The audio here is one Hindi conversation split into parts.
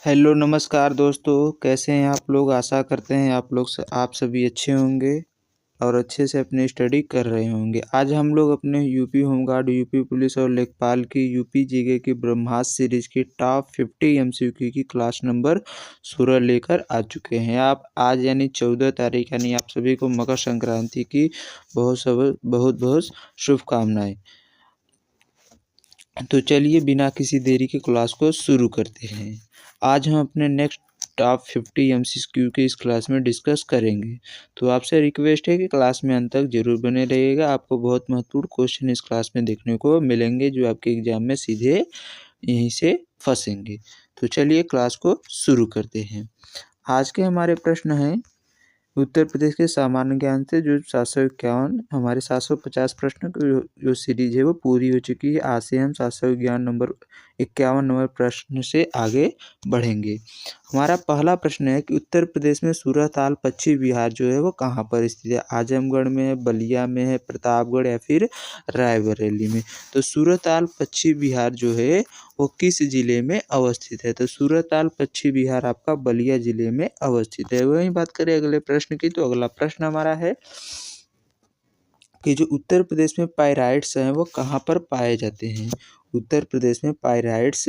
हेलो नमस्कार दोस्तों, कैसे हैं आप लोग। आशा करते हैं आप सभी अच्छे होंगे और अच्छे से अपनी स्टडी कर रहे होंगे। आज हम लोग अपने यूपी होमगार्ड, यूपी पुलिस और लेखपाल की यूपी जीके की ब्रह्मास्त्र सीरीज की टॉप 50 एमसीक्यू की क्लास नंबर 16 लेकर आ चुके हैं। आप आज यानी 14 तारीख यानी आप सभी को मकर संक्रांति की बहुत बहुत शुभकामनाएं। तो चलिए बिना किसी देरी के क्लास को शुरू करते हैं। आज हम अपने नेक्स्ट टॉप 50 एमसीक्यू के इस क्लास में डिस्कस करेंगे। तो आपसे रिक्वेस्ट है कि क्लास में अंत तक जरूर बने रहिएगा। आपको बहुत महत्वपूर्ण क्वेश्चन इस क्लास में देखने को मिलेंगे जो आपके एग्जाम में सीधे यहीं से फंसेंगे। तो चलिए क्लास को शुरू करते हैं। आज के हमारे प्रश्न हैं उत्तर प्रदेश के सामान्य ज्ञान से जो 751 हमारे 750 प्रश्न की जो सीरीज है वो पूरी हो चुकी है। आज से हम 751 नंबर 51 नंबर प्रश्न से आगे बढ़ेंगे। हमारा पहला प्रश्न है कि उत्तर प्रदेश में सूरताल पश्चिम बिहार जो है वो कहाँ पर स्थित है। आजमगढ़ में है, बलिया में है, प्रतापगढ़ या फिर रायबरेली में। तो सूरताल पश्चिम बिहार जो है वो किस जिले में अवस्थित है। तो सूरताल पश्चिम बिहार आपका बलिया जिले में अवस्थित है। वहीं बात करें अगले प्रश्न की, तो अगला प्रश्न हमारा है कि जो उत्तर प्रदेश में पाइराइट्स हैं वो कहाँ पर पाए जाते हैं। उत्तर प्रदेश में पाइराइट्स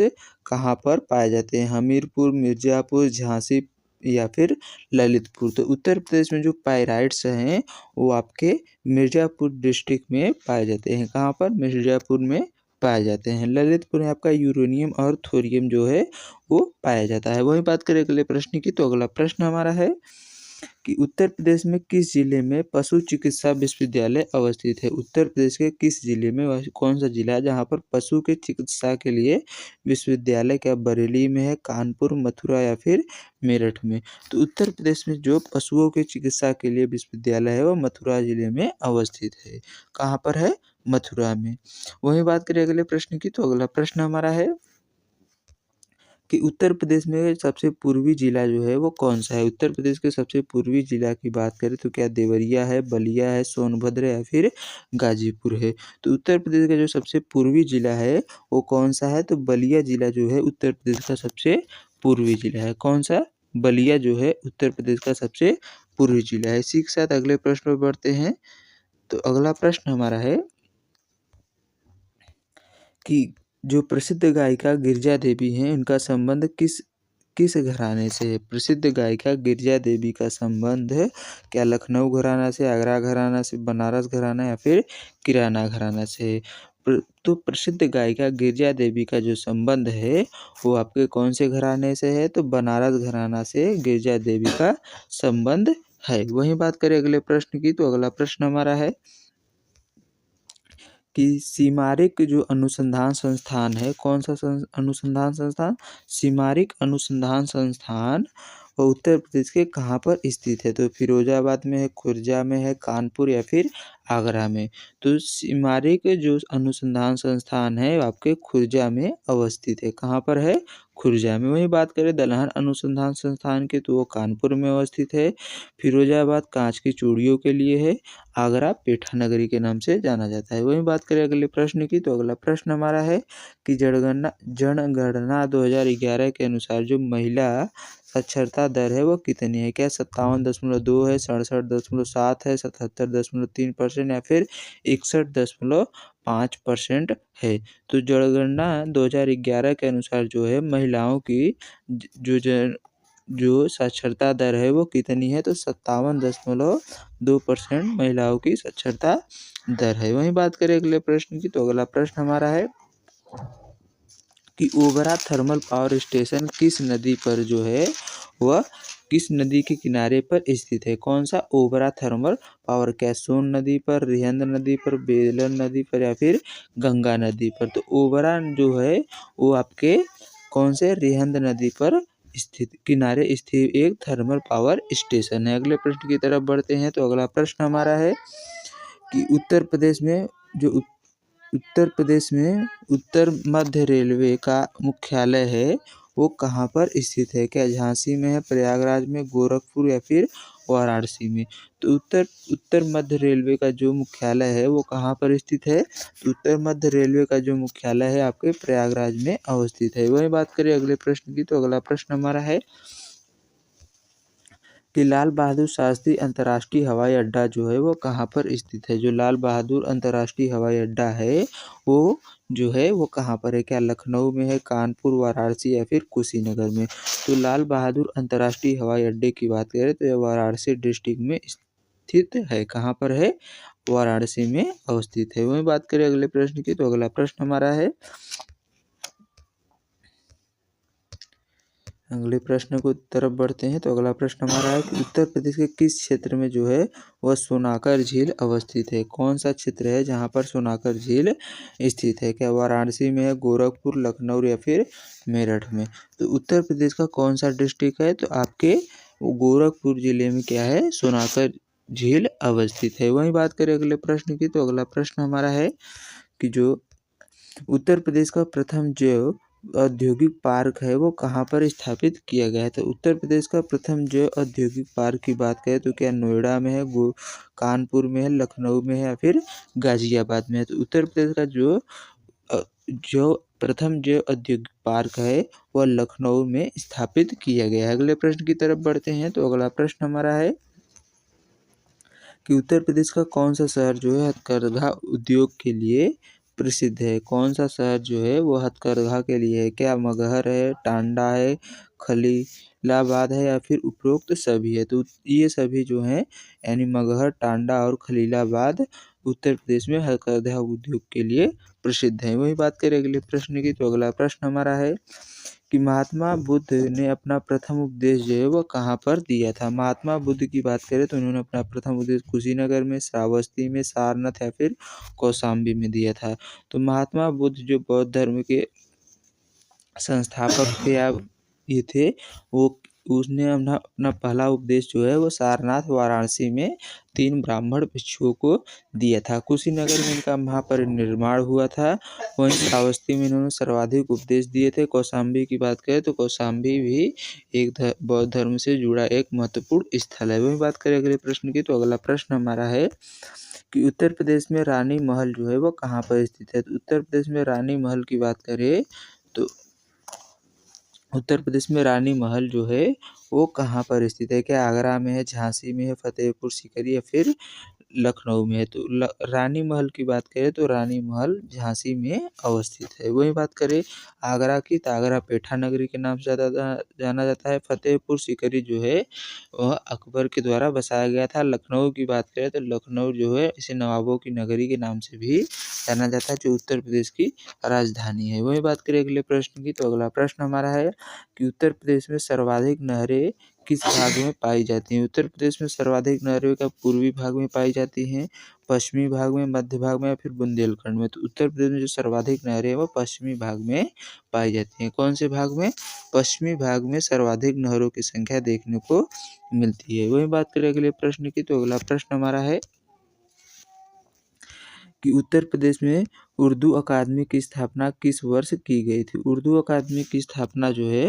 कहाँ पर पाए जाते हैं। हमीरपुर, मिर्ज़ापुर, झांसी या फिर ललितपुर। तो उत्तर प्रदेश में जो पाइराइट्स हैं वो आपके मिर्ज़ापुर डिस्ट्रिक्ट में पाए जाते हैं। कहाँ पर? मिर्ज़ापुर में पाए जाते हैं। ललितपुर में आपका यूरेनियम और थोरियम जो है वो पाया जाता है। वहीं बात करें अगले प्रश्न की, तो अगला प्रश्न हमारा है कि उत्तर प्रदेश में किस जिले में पशु चिकित्सा विश्वविद्यालय अवस्थित है। उत्तर प्रदेश के किस जिले में, कौन सा जिला है जहाँ पर पशु के चिकित्सा के लिए विश्वविद्यालय क्या बरेली में है, कानपुर, मथुरा या फिर मेरठ में। तो उत्तर प्रदेश में जो पशुओं के चिकित्सा के लिए विश्वविद्यालय है वो मथुरा जिले में अवस्थित है। कहाँ पर है? मथुरा में। वहीं बात करें अगले प्रश्न की, तो अगला प्रश्न हमारा है कि उत्तर प्रदेश में सबसे पूर्वी जिला जो है वो कौन सा है। उत्तर प्रदेश के सबसे पूर्वी जिला की बात करें तो क्या देवरिया है, बलिया है, सोनभद्र या फिर गाजीपुर है। तो उत्तर प्रदेश का जो सबसे पूर्वी जिला है वो कौन सा है। तो बलिया जिला जो है उत्तर प्रदेश का सबसे पूर्वी जिला है। कौन सा? बलिया जो है उत्तर प्रदेश का सबसे पूर्वी जिला है। इसी के साथ अगले प्रश्न पर बढ़ते हैं। तो अगला प्रश्न हमारा है कि जो प्रसिद्ध गायिका गिरिजा देवी हैं उनका संबंध किस किस घराने से है। प्रसिद्ध गायिका गिरिजा देवी का संबंध क्या लखनऊ घराना से, आगरा घराना से, बनारस घराना या फिर किराना घराना से है। तो प्रसिद्ध गायिका गिरिजा देवी का जो संबंध है वो आपके कौन से घराने से है। तो बनारस घराना से गिरिजा देवी का संबंध है। वहीं बात करें अगले प्रश्न की, तो अगला प्रश्न हमारा है कि सीमारिक जो अनुसंधान संस्थान है, कौन सा अनुसंधान संस्थान? सीमारिक अनुसंधान संस्थान वो उत्तर प्रदेश के कहाँ पर स्थित है। तो फिरोजाबाद में है, खुर्जा में है, कानपुर या फिर आगरा में। तो सीमारिक जो अनुसंधान संस्थान है आपके खुर्जा में अवस्थित है। कहाँ पर है? खुर्जा में। वहीं बात करें दलहन अनुसंधान संस्थान की, तो वो कानपुर में अवस्थित है। फिरोजाबाद कांच की चूड़ियों के लिए है। आगरा पेठा नगरी के नाम से जाना जाता है। वहीं बात करें अगले प्रश्न की, तो अगला प्रश्न हमारा है कि जनगणना 2011 के अनुसार जो महिला साक्षरता दर है वो कितनी है। क्या 57.2 है, 67.7 है, 77.3% या फिर 61.5% है। तो जनगणना 2011 के अनुसार जो है महिलाओं की जो साक्षरता दर है वो कितनी है। तो 57.2% महिलाओं की साक्षरता दर है। वहीं बात करें अगले प्रश्न की, तो अगला प्रश्न हमारा है कि ओबरा थर्मल पावर स्टेशन किस नदी पर जो है वह किस नदी के किनारे पर स्थित है। कौन सा? Obra thermal power. क्या सोन नदी पर, रिहंद नदी पर, बेलन नदी पर या फिर गंगा नदी पर। तो ओबरा जो है वो आपके कौन से रिहंद नदी पर स्थित किनारे स्थित एक थर्मल पावर स्टेशन है। अगले प्रश्न की तरफ बढ़ते हैं। तो अगला प्रश्न हमारा है कि उत्तर प्रदेश में उत्तर मध्य रेलवे का मुख्यालय है वो कहाँ पर स्थित है। क्या झांसी में है, प्रयागराज में, गोरखपुर या फिर वाराणसी में। तो उत्तर मध्य रेलवे का जो मुख्यालय है वो कहाँ पर स्थित है? तो उत्तर मध्य रेलवे का जो मुख्यालय है आपके प्रयागराज में अवस्थित है। वही बात करें अगले प्रश्न की, तो अगला प्रश्न हमारा है कि लाल बहादुर शास्त्री अंतर्राष्ट्रीय हवाई अड्डा जो है वो कहाँ पर स्थित है? जो लाल बहादुर अंतर्राष्ट्रीय हवाई अड्डा है वो जो है वो कहाँ पर है? क्या लखनऊ में है, कानपुर, वाराणसी या फिर कुशीनगर में? तो लाल बहादुर अंतर्राष्ट्रीय हवाई अड्डे की बात करें तो यह वाराणसी डिस्ट्रिक्ट में स्थित है। कहाँ पर है? वाराणसी में अवस्थित है। वही बात करें अगले प्रश्न की, तो अगला प्रश्न हमारा है, अगले प्रश्न को तरफ बढ़ते हैं। तो अगला प्रश्न हमारा है कि उत्तर प्रदेश के किस क्षेत्र में जो है वह सोनाकर झील अवस्थित है? कौन सा क्षेत्र है जहाँ पर सोनाकर झील स्थित है? क्या वाराणसी में है, गोरखपुर, लखनऊ या फिर मेरठ में? तो उत्तर प्रदेश का कौन सा डिस्ट्रिक्ट है? तो आपके गोरखपुर जिले में क्या है? सोनाकर झील अवस्थित है। वही बात करें अगले प्रश्न की, तो अगला प्रश्न हमारा है कि जो उत्तर प्रदेश का प्रथम जो औद्योगिक पार्क है वो कहाँ पर स्थापित किया गया है? तो उत्तर प्रदेश का प्रथम जो औद्योगिक पार्क की बात करें तो क्या नोएडा में है, कानपुर में है, लखनऊ में है या फिर गाजियाबाद में है? तो उत्तर प्रदेश का जो प्रथम जो औद्योगिक पार्क है वह लखनऊ में स्थापित किया गया है। अगले प्रश्न की तरफ बढ़ते हैं। तो अगला प्रश्न हमारा है कि उत्तर प्रदेश का कौन सा शहर जो है हथकरघा उद्योग के लिए प्रसिद्ध है? कौन सा शहर जो है वो हथकरघा के लिए है? क्या मगहर है, टांडा है, खलीलाबाद है या फिर उपरोक्त सभी है? तो ये सभी जो हैं यानी मगहर, टांडा और खलीलाबाद उत्तर प्रदेश में हथकरघा उद्योग के लिए प्रसिद्ध है। वही बात करें अगले प्रश्न की, तो अगला प्रश्न हमारा है कि महात्मा बुद्ध ने अपना प्रथम उपदेश जो है वो कहाँ पर दिया था? महात्मा बुद्ध की बात करें तो उन्होंने अपना प्रथम उपदेश कुशीनगर में, श्रावस्ती में, सारनाथ या फिर कौशाम्बी में दिया था। तो महात्मा बुद्ध जो बौद्ध धर्म के संस्थापक थे या ये थे वो उसने अपना पहला उपदेश जो है वो सारनाथ वाराणसी में 3 ब्राह्मण भिक्षुओं को दिया था। कुशीनगर में इनका महापरिनिर्वाण हुआ था। वहीं श्रावस्ती में इन्होंने सर्वाधिक उपदेश दिए थे। कौशाम्बी की बात करें तो कौशाम्बी भी एक बौद्ध धर्म से जुड़ा एक महत्वपूर्ण स्थल है। वही बात करें अगले प्रश्न की, तो अगला प्रश्न हमारा है कि उत्तर प्रदेश में रानी महल जो है वो कहाँ पर स्थित है? तो उत्तर प्रदेश में रानी महल की बात करें तो उत्तर प्रदेश में रानी महल जो है वो कहाँ पर स्थित है? क्या आगरा में है, झांसी में है, फतेहपुर सीकरी या फिर लखनऊ में है? तो रानी महल की बात करें तो रानी महल झांसी में अवस्थित है। वही बात करें आगरा की, तो आगरा पेठा नगरी के नाम से जाना जाता है। फतेहपुर सीकरी जो है वह अकबर के द्वारा बसाया गया था। लखनऊ की बात करें तो लखनऊ जो है इसे नवाबों की नगरी के नाम से भी जाना जाता है, जो उत्तर प्रदेश की राजधानी है। वही बात करें अगले प्रश्न की, तो अगला प्रश्न हमारा है कि उत्तर प्रदेश में सर्वाधिक नहरें किस भाग में पाई जाती हैं? उत्तर प्रदेश में सर्वाधिक नहरें का पूर्वी भाग में पाई जाती हैं, पश्चिमी भाग में, मध्य भाग में या फिर बुंदेलखंड में? तो उत्तर प्रदेश में जो सर्वाधिक नहरें हैं वो पश्चिमी भाग में पाई जाती हैं। कौन से भाग में? पश्चिमी भाग में सर्वाधिक नहरों की संख्या देखने को मिलती है। वही बात करें अगले प्रश्न की, तो अगला प्रश्न हमारा है कि उत्तर प्रदेश में उर्दू अकादमी की स्थापना किस वर्ष की गई थी? उर्दू अकादमी की स्थापना जो है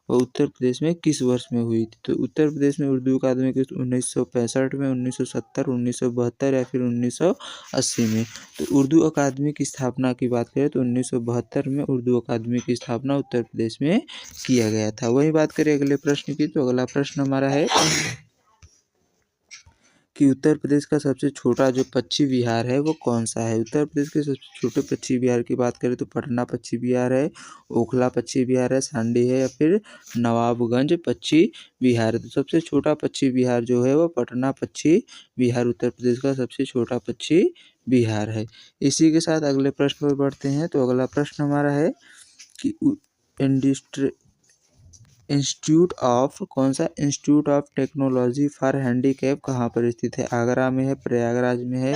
वो उत्तर प्रदेश में किस वर्ष में हुई थी? तो उत्तर प्रदेश में उर्दू अकादमी की 1965 में, 1970, 1972 या फिर 1980 में? तो उर्दू अकादमी की स्थापना की बात करें तो 1972 में उर्दू अकादमी की स्थापना उत्तर प्रदेश में किया गया था। वही बात करें अगले प्रश्न की, तो अगला प्रश्न हमारा है कि उत्तर प्रदेश का सबसे छोटा जो पक्षी विहार है वो कौन सा है? उत्तर प्रदेश के सबसे छोटे पक्षी विहार की बात करें तो पटना पक्षी विहार है, ओखला पक्षी विहार है, सांडी है या फिर नवाबगंज पक्षी विहार है। तो सबसे छोटा पक्षी विहार जो है वो पटना पक्षी विहार उत्तर प्रदेश का सबसे छोटा पक्षी विहार है। इसी के साथ अगले प्रश्न पर बढ़ते हैं। तो अगला प्रश्न हमारा है कि institute of technology for handicap कहाँ पर स्थित है? आगरा में है, प्रयागराज में है,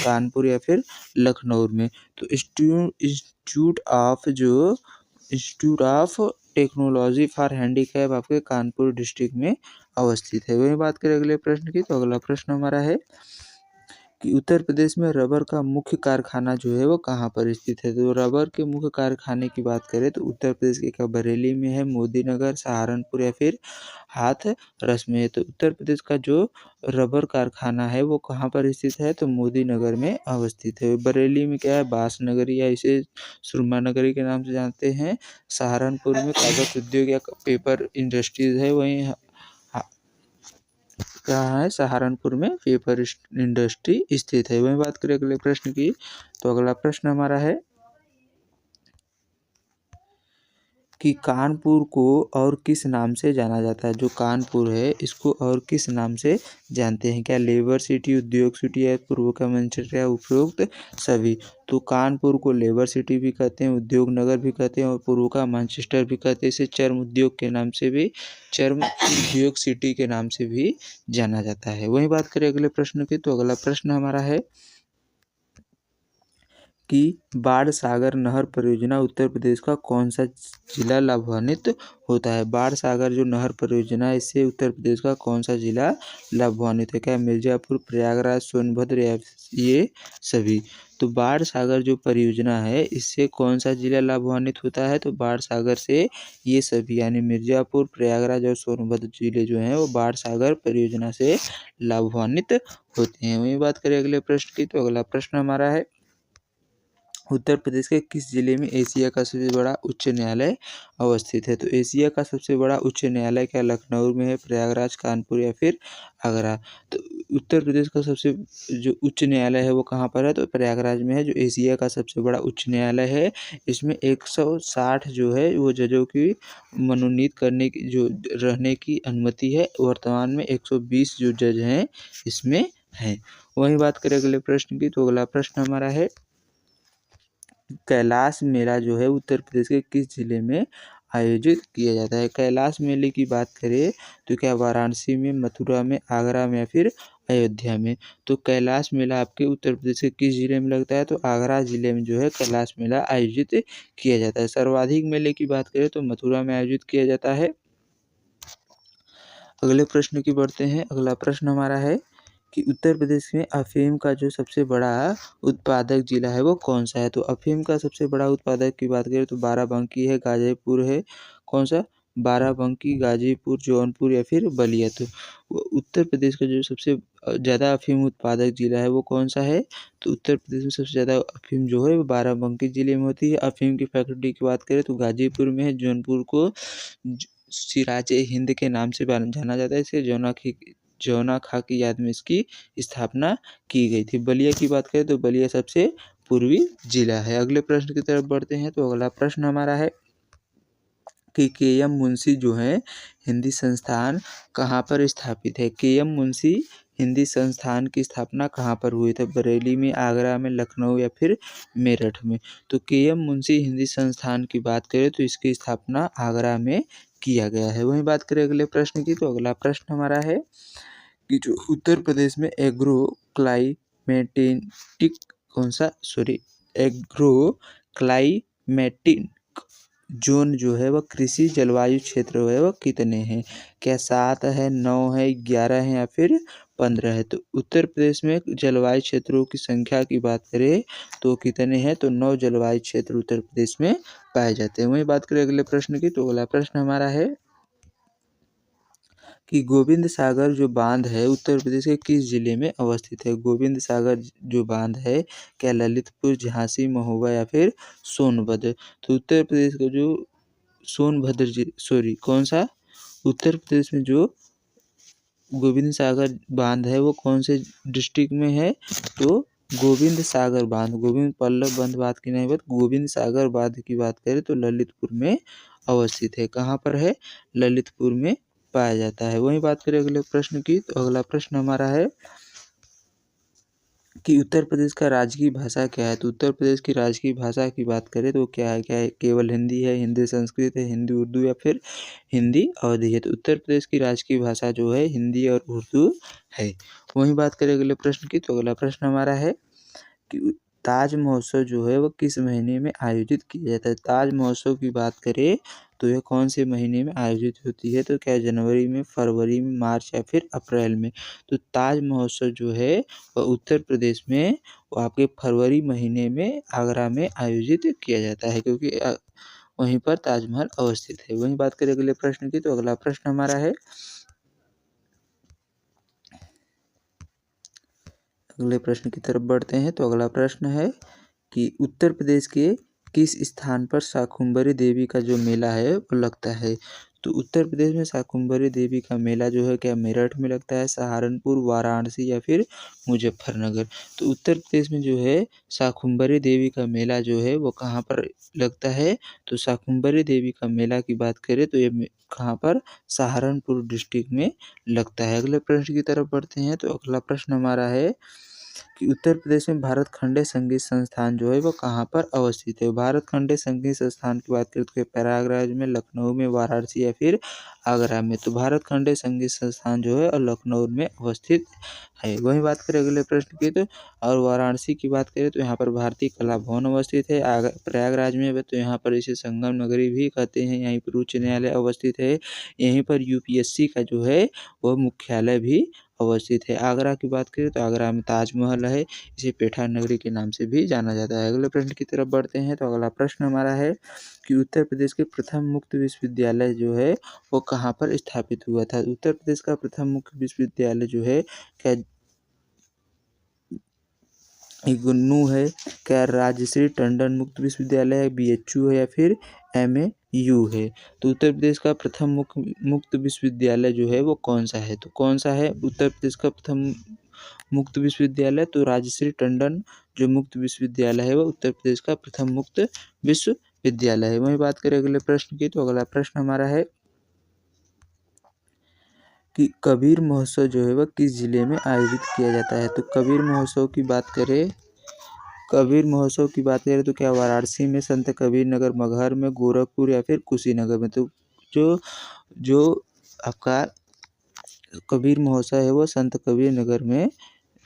कानपुर या फिर लखनऊ में? तो institute of technology for handicap आपके कानपुर डिस्ट्रिक्ट में अवस्थित है। वही बात करें अगले प्रश्न की, तो अगला प्रश्न हमारा है कि उत्तर प्रदेश में रबर का मुख्य कारखाना जो है वो कहाँ पर स्थित है। तो रबर के मुख्य कारखाने की बात करें तो उत्तर प्रदेश के एक बरेली में है, मोदी नगर, सहारनपुर या फिर हाथरस में है। तो उत्तर प्रदेश का जो रबर कारखाना है वो कहाँ पर स्थित है, तो मोदी नगर में अवस्थित है। बरेली में क्या है, बांस नगरी या इसे सुरमा नगरी के नाम से जानते हैं। सहारनपुर में कागज उद्योग या पेपर इंडस्ट्रीज है। वहीं कहाँ है, सहारनपुर में पेपर इंडस्ट्री स्थित है। वहीं बात करें अगले प्रश्न की, तो अगला प्रश्न हमारा है कि कानपुर को और किस नाम से जाना जाता है। जो कानपुर है इसको और किस नाम से जानते हैं, क्या लेबर सिटी, उद्योग सिटी या पूर्व का मैनचेस्टर या उपरोक्त सभी। तो कानपुर को लेबर सिटी भी कहते हैं, उद्योग नगर भी कहते हैं और पूर्व का मैनचेस्टर भी कहते हैं। इसे चर्म उद्योग के नाम से भी, चर्म उद्योग सिटी के नाम से भी जाना जाता है। वहीं बात करें अगले प्रश्न की, तो अगला प्रश्न हमारा है कि बाढ़ सागर नहर परियोजना उत्तर प्रदेश का कौन सा जिला लाभान्वित होता है। बाढ़ सागर जो नहर परियोजना है इससे उत्तर प्रदेश का कौन सा जिला लाभान्वित है, क्या मिर्जापुर, प्रयागराज, सोनभद्र या ये सभी। तो बाढ़ सागर जो परियोजना है इससे कौन सा जिला लाभान्वित होता है, तो बाढ़ सागर से ये सभी यानी मिर्जापुर, प्रयागराज और सोनभद्र जिले जो हैं वो बाढ़ सागर परियोजना से लाभान्वित होते हैं। वहीं बात करें अगले प्रश्न की, तो अगला प्रश्न हमारा है उत्तर प्रदेश के किस जिले में एशिया का सबसे बड़ा उच्च न्यायालय अवस्थित है। तो एशिया का सबसे बड़ा उच्च न्यायालय क्या लखनऊ में है, प्रयागराज, कानपुर या फिर आगरा। तो उत्तर प्रदेश का सबसे जो उच्च न्यायालय है वो कहाँ पर है, तो प्रयागराज में है, जो एशिया का सबसे बड़ा उच्च न्यायालय है। इसमें 160 जो है वो जजों की मनोनीत करने की जो रहने की अनुमति है। वर्तमान में 120 जो जज हैं इसमें हैं। वहीं बात करें अगले प्रश्न की, तो अगला प्रश्न हमारा है कैलाश मेला जो है उत्तर प्रदेश के किस जिले में आयोजित किया जाता है। कैलाश मेले की बात करें तो क्या वाराणसी में, मथुरा में, आगरा में या फिर अयोध्या में। तो कैलाश मेला आपके उत्तर प्रदेश के किस जिले में लगता है, तो आगरा जिले में जो है कैलाश मेला आयोजित किया जाता है। सर्वाधिक मेले की बात करें तो मथुरा में आयोजित किया जाता है। अगले प्रश्न की बढ़ते हैं। अगला प्रश्न हमारा है कि उत्तर प्रदेश में अफीम का जो सबसे बड़ा उत्पादक जिला है वो कौन सा है। तो अफीम का सबसे बड़ा उत्पादक की बात करें तो बाराबंकी है, गाजीपुर है, कौन सा, बाराबंकी, गाजीपुर, जौनपुर या फिर बलिया। तो उत्तर प्रदेश का जो सबसे ज़्यादा अफीम उत्पादक जिला है वो कौन सा है, तो उत्तर प्रदेश में सबसे ज़्यादा अफीम जो है वो बाराबंकी जिले में होती है। अफीम की फैक्ट्री की बात करें तो गाजीपुर में है, जौनपुर को सिराजे हिंद के नाम से जाना जाता है। इसे जौना खां की याद में इसकी स्थापना की गई थी। बलिया की बात करें तो बलिया सबसे पूर्वी जिला है। अगले प्रश्न की तरफ बढ़ते हैं। तो अगला प्रश्न हमारा है कि के.एम. मुंशी जो है हिंदी संस्थान कहाँ पर स्थापित है। के.एम. मुंशी हिंदी संस्थान की स्थापना कहाँ पर हुई थी, बरेली में, आगरा में, लखनऊ या फिर मेरठ में। तो के.एम. मुंशी हिंदी संस्थान की बात करें तो इसकी स्थापना आगरा में किया गया है। वहीं बात करें अगले प्रश्न की, तो अगला प्रश्न हमारा है कि जो उत्तर प्रदेश में agro climatic agro climatic zone जो है वह कृषि जलवायु क्षेत्र है वह कितने हैं, क्या 7 है, 9 है, 11 है या फिर 15 है। तो उत्तर प्रदेश में जलवायु क्षेत्रों की संख्या की बात करें तो कितने हैं, तो 9 जलवायु क्षेत्र उत्तर प्रदेश में पाए जाते हैं। वहीं बात करें अगले प्रश्न की, तो अगला प्रश्न हमारा है कि गोविंद सागर जो बांध है उत्तर प्रदेश के किस जिले में अवस्थित है। गोविंद सागर जो बांध है क्या ललितपुर, झांसी, महोबा या फिर सोनभद्र। तो उत्तर प्रदेश का जो कौन सा, उत्तर प्रदेश में जो गोविंद सागर बांध है वो कौन से डिस्ट्रिक्ट में है, तो गोविंद सागर बांध, गोविंद बल्लभ बंद बांध की नहीं बात, गोविंद सागर बांध की बात करें तो ललितपुर में अवस्थित है। कहाँ पर है, ललितपुर में पाया जाता है। वहीं बात करें अगले प्रश्न की, तो अगला प्रश्न हमारा है कि उत्तर प्रदेश का राजकीय भाषा क्या है। तो उत्तर प्रदेश की राजकीय भाषा की बात करें तो क्या है, केवल हिंदी है, हिंदी संस्कृत है, हिंदी उर्दू या फिर हिंदी अवधी है। तो उत्तर प्रदेश की राजकीय भाषा जो है हिंदी और उर्दू है। वहीं बात करें अगले प्रश्न की, तो अगला प्रश्न हमारा है कि ताज महोत्सव जो है वो किस महीने में आयोजित किया जाता है? ताज महोत्सव की बात करें तो यह कौन से महीने में आयोजित होती है? तो क्या जनवरी में, फरवरी में, मार्च या फिर अप्रैल में? तो ताज महोत्सव जो है वह उत्तर प्रदेश में वो आपके फरवरी महीने में आगरा में आयोजित किया जाता है, क्योंकि वहीं पर ताजमहल अवस्थित है। वहीं बात करें अगले प्रश्न की, तो अगला प्रश्न हमारा है, अगले प्रश्न की तरफ बढ़ते हैं। तो अगला प्रश्न है कि उत्तर प्रदेश के किस स्थान पर शाकुंभरी देवी का जो मेला है वो लगता है? तो उत्तर प्रदेश में शाकुंभरी देवी का मेला जो है क्या मेरठ में लगता है, सहारनपुर, वाराणसी या फिर मुजफ्फरनगर? तो उत्तर प्रदेश में जो है शाकुंभरी देवी का मेला जो है वो कहाँ पर लगता है? तो शाकुंभरी देवी का मेला की बात करें तो ये कहाँ पर, सहारनपुर डिस्ट्रिक्ट में लगता है। अगले प्रश्न की तरफ बढ़ते हैं। तो अगला प्रश्न हमारा है कि उत्तर प्रदेश में भारत खंडे संगीत संस्थान जो है वो कहाँ पर अवस्थित है? भारत खंडे संगीत संस्थान की बात करें तो प्रयागराज में, लखनऊ में, वाराणसी या फिर आगरा में? तो भारत खंडे संगीत संस्थान जो है और लखनऊ में अवस्थित है। वहीं बात करें अगले प्रश्न की, तो और वाराणसी की बात करें तो यहाँ पर भारतीय कला भवन अवस्थित है। प्रयागराज में तो यहाँ पर इसे संगम नगरी भी कहते हैं, यहीं पर उच्च न्यायालय अवस्थित है। यहीं पर यूपीएससी का जो है वह मुख्यालय भी अवस्थित है। आगरा की बात करें तो आगरा में ताजमहल है, इसे पेठा नगरी के नाम से भी जाना जाता है। अगले प्रश्न की तरफ बढ़ते हैं। तो अगला प्रश्न हमारा है कि उत्तर प्रदेश के प्रथम मुक्त विश्वविद्यालय जो है वो कहाँ पर स्थापित हुआ था? उत्तर प्रदेश का प्रथम मुक्त विश्वविद्यालय जो है क्या इग्नू है, क्या राजश्री टंडन मुक्त विश्वविद्यालय है, बीएचयू है या फिर एमएयू है? तो उत्तर प्रदेश का प्रथम मुक्त विश्वविद्यालय जो है वो कौन सा है? तो कौन सा है उत्तर प्रदेश का प्रथम मुक्त विश्वविद्यालय? तो राजश्री टंडन जो मुक्त विश्वविद्यालय है वो उत्तर प्रदेश का प्रथम मुक्त विश्वविद्यालय है। वहीं बात करें अगले प्रश्न की, तो अगला प्रश्न हमारा है कि कबीर महोत्सव जो है वह किस जिले में आयोजित किया जाता है? तो कबीर महोत्सव की बात करें तो क्या वाराणसी में, संत कबीर नगर, मगहर में, गोरखपुर या फिर कुशीनगर में? तो जो जो आपका कबीर महोत्सव है वो संत कबीर नगर में,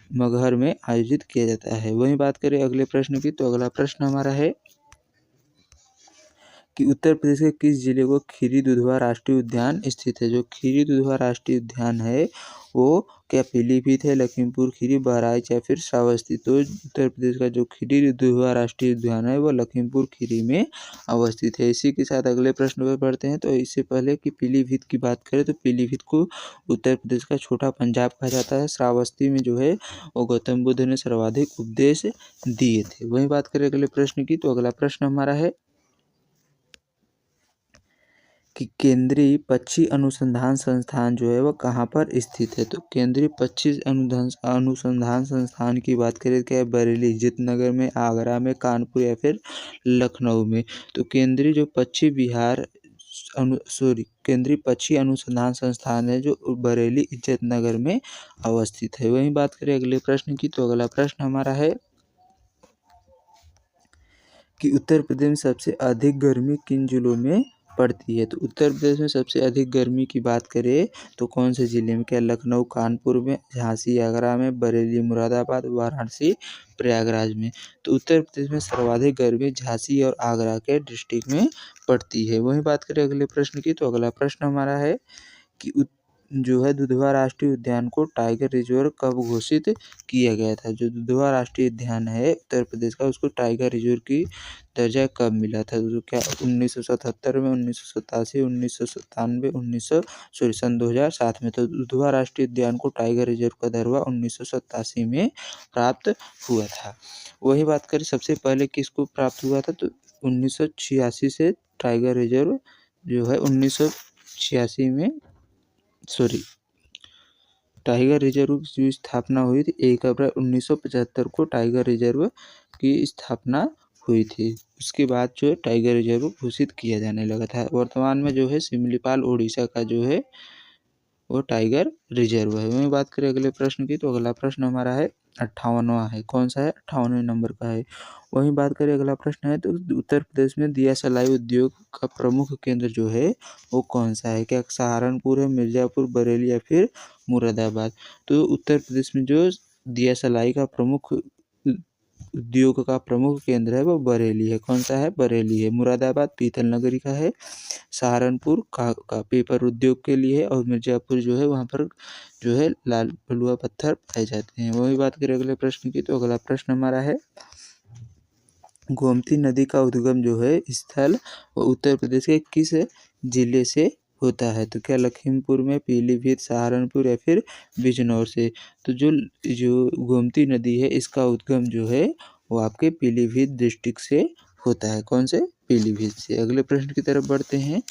मगहर में आयोजित किया जाता है। वहीं बात करें अगले प्रश्न की, तो अगला प्रश्न हमारा है कि उत्तर प्रदेश के किस जिले को खीरी दुधवा राष्ट्रीय उद्यान स्थित है? जो खीरी दुधवा राष्ट्रीय उद्यान है वो क्या पीलीभीत है, लखीमपुर खीरी, बहराइच या फिर श्रावस्ती? तो उत्तर प्रदेश का जो खीरी दुधवा राष्ट्रीय उद्यान है वो लखीमपुर खीरी में अवस्थित है। इसी के साथ अगले प्रश्न पर बढ़ते हैं। तो इससे पहले कि पीलीभीत की बात करें तो पीलीभीत को उत्तर प्रदेश का छोटा पंजाब कहा जाता है। श्रावस्ती में जो है वो गौतम बुद्ध ने सर्वाधिक उपदेश दिए थे। वहीं बात करें अगले प्रश्न की, तो अगला प्रश्न हमारा है कि केंद्रीय पक्षी अनुसंधान संस्थान जो है वो कहाँ पर स्थित है? तो केंद्रीय पक्षी अनुसंधान संस्थान की बात करें क्या है बरेली, इज्जतनगर में, आगरा में, कानपुर या फिर लखनऊ में? तो केंद्रीय जो केंद्रीय पक्षी अनुसंधान संस्थान है जो बरेली, इज्जतनगर में अवस्थित है। वहीं बात करें अगले प्रश्न की, तो अगला प्रश्न हमारा है कि उत्तर प्रदेश में सबसे अधिक गर्मी किन जिलों में पड़ती है? तो उत्तर प्रदेश में सबसे अधिक गर्मी की बात करें तो कौन से ज़िले में? क्या लखनऊ, कानपुर में, झांसी, आगरा में, बरेली, मुरादाबाद, वाराणसी, प्रयागराज में? तो उत्तर प्रदेश में सर्वाधिक गर्मी झांसी और आगरा के डिस्ट्रिक्ट में पड़ती है। वहीं बात करें अगले प्रश्न की, तो अगला प्रश्न हमारा है कि जो है दुधवा राष्ट्रीय उद्यान को टाइगर रिजर्व कब घोषित किया गया था? जो दुधवा राष्ट्रीय उद्यान है उत्तर प्रदेश का उसको टाइगर रिजर्व की दर्जा कब मिला था? तो क्या 1977 में, 1987, 1997, 19 2007 में? तो दुधवा राष्ट्रीय उद्यान को टाइगर रिजर्व का दर्जा 1987 में प्राप्त हुआ था। वही बात करें सबसे पहले किसको प्राप्त हुआ था? तो 1986 से टाइगर रिजर्व जो है 1986 में टाइगर रिजर्व की स्थापना हुई थी 1 अप्रैल 1975 को टाइगर रिजर्व की स्थापना हुई थी। उसके बाद जो है टाइगर रिजर्व घोषित किया जाने लगा था। वर्तमान में जो है सिमलीपाल उड़ीसा का जो है वो टाइगर रिजर्व है। वहीं बात करें अगले प्रश्न की, तो अगला प्रश्न हमारा है 58वां है। कौन सा है? 58वें नंबर का है। वहीं बात करें अगला प्रश्न है तो उत्तर प्रदेश में दिया सलाई उद्योग का प्रमुख केंद्र जो है वो कौन सा है? क्या सहारनपुर है, मिर्ज़ापुर, बरेली या फिर मुरादाबाद? तो उत्तर प्रदेश में जो दिया सलाई का प्रमुख उद्योग का प्रमुख केंद्र है वो बरेली है। कौन सा है? बरेली है। मुरादाबाद पीतल नगरी का है। सहारनपुर का पेपर उद्योग के लिए है। और मिर्जापुर जो है वहाँ पर जो है लाल बलुआ पत्थर पाए जाते हैं। वही बात करें अगले प्रश्न की, तो अगला प्रश्न हमारा है गोमती नदी का उद्गम जो है स्थल वो उत्तर प्रदेश के किस जिले से होता है? तो क्या लखीमपुर में, पीलीभीत, सहारनपुर या फिर बिजनौर से? तो जो जो गोमती नदी है इसका उद्गम जो है वो आपके पीलीभीत डिस्ट्रिक्ट से होता है। कौन से? पीलीभीत से। अगले प्रश्न की तरफ बढ़ते हैं।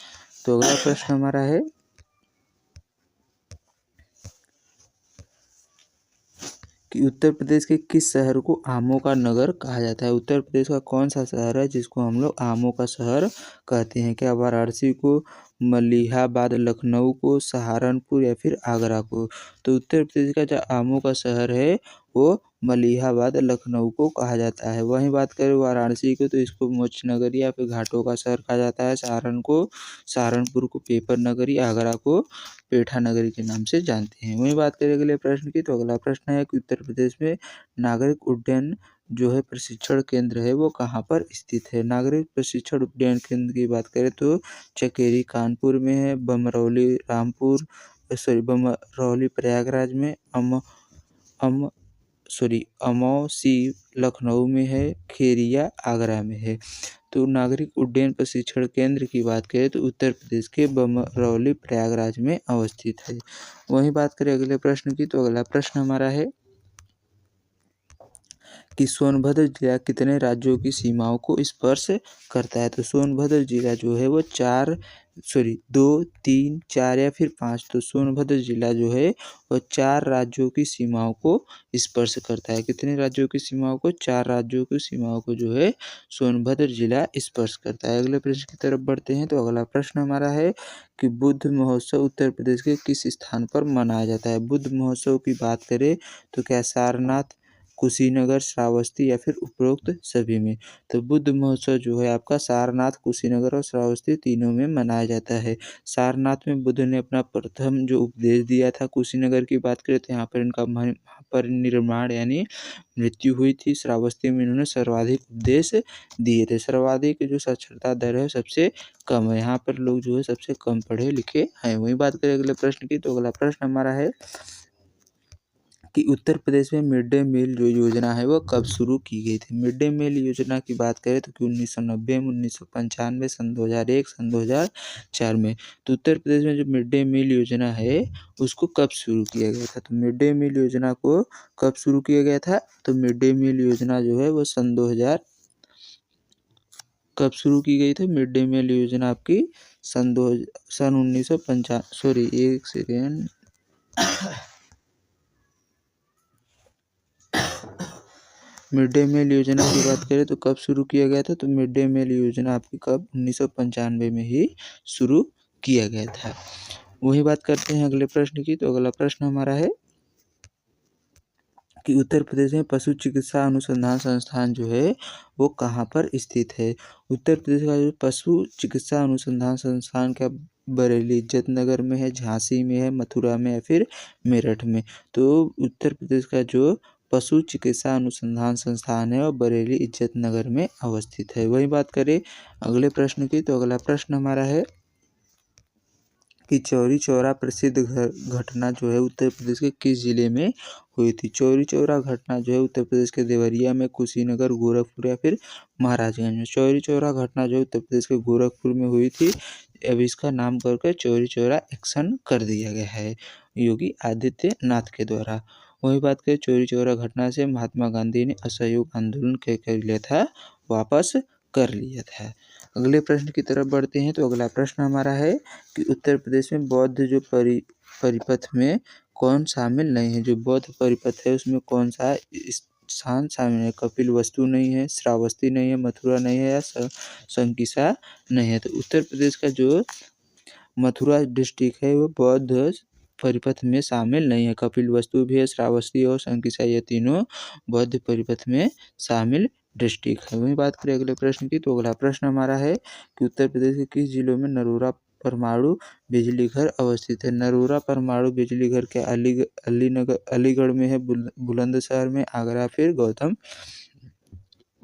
तो अगला प्रश्न हमारा है कि उत्तर प्रदेश के किस शहर को आमों का नगर कहा जाता है? उत्तर प्रदेश का कौन सा शहर है जिसको हम लोग आमों का शहर कहते हैं? क्या वाराणसी को, मलिहाबाद, लखनऊ को, सहारनपुर या फिर आगरा को? तो उत्तर प्रदेश का जो आमों का शहर है वो मलिहाबाद, लखनऊ को कहा जाता है। वहीं बात करें वाराणसी को तो इसको मोक्ष नगरी या फिर घाटों का शहर कहा जाता है। सहारनपुर को पेपर नगरी, आगरा को पेठा नगरी के नाम से जानते हैं। वहीं बात करें अगले प्रश्न की, तो अगला प्रश्न है कि उत्तर प्रदेश में नागरिक उड्डयन जो है प्रशिक्षण केंद्र है वो कहाँ पर स्थित है? नागरिक प्रशिक्षण उड्डयन केंद्र की बात करें तो चकेरी कानपुर में है, बमरौली प्रयागराज में, अम अमौसी लखनऊ में है, खेरिया आगरा में है। तो नागरिक उड्डयन प्रशिक्षण केंद्र की बात करें तो उत्तर प्रदेश के बमरौली प्रयागराज में अवस्थित है। वहीं बात करें अगले प्रश्न की, तो अगला प्रश्न हमारा है कि सोनभद्र जिला कितने राज्यों की सीमाओं को स्पर्श करता है? तो सोनभद्र जिला जो है वो 2, 3, 4 या फिर 5। तो सोनभद्र जिला जो है वो 4 राज्यों की सीमाओं को स्पर्श करता है। कितने राज्यों की सीमाओं को? 4 राज्यों की सीमाओं को जो है सोनभद्र जिला स्पर्श करता है। अगले प्रश्न की तरफ बढ़ते हैं। तो अगला प्रश्न हमारा है कि बुद्ध महोत्सव उत्तर प्रदेश के किस स्थान पर मनाया जाता है? बुद्ध महोत्सव की बात करें तो क्या सारनाथ, कुशीनगर, श्रावस्ती या फिर उपरोक्त सभी में? तो बुद्ध महोत्सव जो है आपका सारनाथ, कुशीनगर और श्रावस्ती तीनों में मनाया जाता है। सारनाथ में बुद्ध ने अपना प्रथम जो उपदेश दिया था। कुशीनगर की बात करें तो यहाँ पर इनका परिनिर्वाण यानी मृत्यु हुई थी। श्रावस्ती में इन्होंने सर्वाधिक उपदेश दिए थे। सर्वाधिक जो साक्षरता दर है सबसे कम है। यहाँ पर लोग जो है सबसे कम पढ़े लिखे हैं। वहीं बात करें अगले प्रश्न की, तो अगला प्रश्न हमारा है कि उत्तर प्रदेश में मिड डे मील जो योजना है वो कब शुरू की गई थी? मिड डे मील योजना की बात करें तो कि 1990 में, 1995, सन 2001, सन 2004 में। तो उत्तर प्रदेश में जो मिड डे मील योजना है उसको कब शुरू किया गया था? तो मिड डे मील योजना को कब शुरू किया गया था? तो मिड डे मील योजना जो है वो सन 2000 कब शुरू की गई थी? मिड डे मील योजना आपकी सन 1955 सॉरी एक सेकेंड मिड डे मील योजना की बात करें तो कब शुरू किया गया था? तो मिड डे मील योजना आपकी कब 1995 में ही शुरू किया गया था। वही बात करते हैं अगले प्रश्न की, तो अगला प्रश्न हमारा है कि उत्तर प्रदेश में पशु चिकित्सा अनुसंधान संस्थान जो है वो कहाँ पर स्थित है? उत्तर प्रदेश का जो पशु चिकित्सा अनुसंधान संस्थान क्या बरेली, इज्जतनगर में है, झांसी में है, मथुरा में या फिर मेरठ में? तो उत्तर प्रदेश का जो पशु चिकित्सा अनुसंधान संस्थान है और बरेली, इज्जतनगर में अवस्थित है। वही बात करें अगले प्रश्न की, तो अगला प्रश्न हमारा है कि चौरी चौरा प्रसिद्ध घटना जो है उत्तर प्रदेश के किस जिले में हुई थी? चौरी चौरा घटना जो है उत्तर प्रदेश के देवरिया में, कुशीनगर, गोरखपुर या फिर महाराजगंज में? चौरी चौरा घटना जो उत्तर प्रदेश के गोरखपुर में हुई थी। अब इसका नाम करके चौरी चौरा एक्शन कर दिया गया है योगी आदित्यनाथ के द्वारा। वही बात करें चौरी चौरा घटना से महात्मा गांधी ने असहयोग आंदोलन कर लिया था, वापस कर लिया था। अगले प्रश्न की तरफ बढ़ते हैं। तो अगला प्रश्न हमारा है कि उत्तर प्रदेश में बौद्ध जो परिपथ में कौन शामिल नहीं है? जो बौद्ध परिपथ है उसमें कौन सा स्थान शामिल है? कपिल वस्तु नहीं है, श्रावस्ती नहीं है, मथुरा नहीं है या संकिसा नहीं है? तो उत्तर प्रदेश का जो मथुरा डिस्ट्रिक्ट है वो बौद्ध परिपथ में शामिल नहीं है। कपिल वस्तु भी है, श्रावस्ती और संकिसा ये तीनों बौद्ध परिपथ में शामिल डिस्ट्रिक्ट है। वहीं बात करें अगले प्रश्न की, तो अगला प्रश्न हमारा है कि उत्तर प्रदेश के किस जिलों में नरोरा परमाणु बिजली घर अवस्थित है? नरोरा परमाणु बिजली घर क्या अलीगढ़ में है, बुलंदशहर में, आगरा फिर गौतम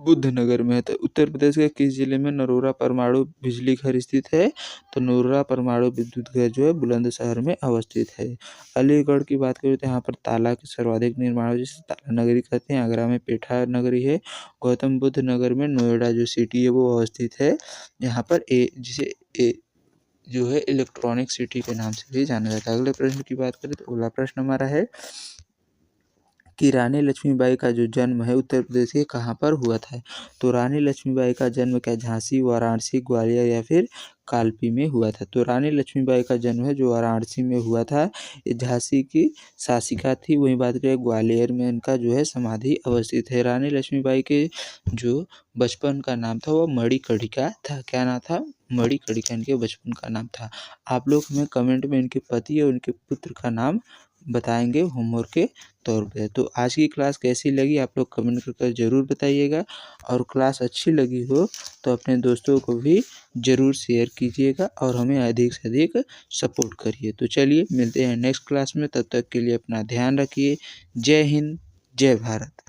बुद्धनगर में है। तो उत्तर प्रदेश के किस जिले में नरोरा परमाणु बिजली घर स्थित है? तो नरोरा परमाणु विद्युत घर जो है बुलंदशहर में अवस्थित है। अलीगढ़ की बात करें तो यहाँ पर ताला के सर्वाधिक निर्माण जिसे ताला नगरी कहते हैं। आगरा में पेठा नगरी है। गौतम बुद्ध नगर में नोएडा जो सिटी है वो अवस्थित है। यहाँ पर जिसे जो है इलेक्ट्रॉनिक सिटी के नाम से भी जाना जाता है। अगले प्रश्न की बात करें तो अगला प्रश्न हमारा है कि रानी लक्ष्मीबाई का जो जन्म है उत्तर प्रदेश के कहाँ पर हुआ था? तो रानी लक्ष्मीबाई का जन्म क्या झांसी, वाराणसी, ग्वालियर या फिर कालपी में हुआ था? तो रानी लक्ष्मीबाई का जन्म है जो वाराणसी में हुआ था। ये झांसी की शासिका थी। वहीं बात करें ग्वालियर में इनका जो है समाधि अवस्थित है। रानी लक्ष्मीबाई के जो बचपन का नाम था वो मणिकर्णिका था। क्या नाम था? मणिकर्णिका इनके बचपन का नाम था। आप लोग हमें कमेंट में इनके पति और इनके पुत्र का नाम बताएंगे होमवर्क के तौर पे। तो आज की क्लास कैसी लगी आप लोग कमेंट करके ज़रूर बताइएगा, और क्लास अच्छी लगी हो तो अपने दोस्तों को भी ज़रूर शेयर कीजिएगा और हमें अधिक से अधिक सपोर्ट करिए। तो चलिए मिलते हैं नेक्स्ट क्लास में, तब तक के लिए अपना ध्यान रखिए। जय हिंद, जय भारत।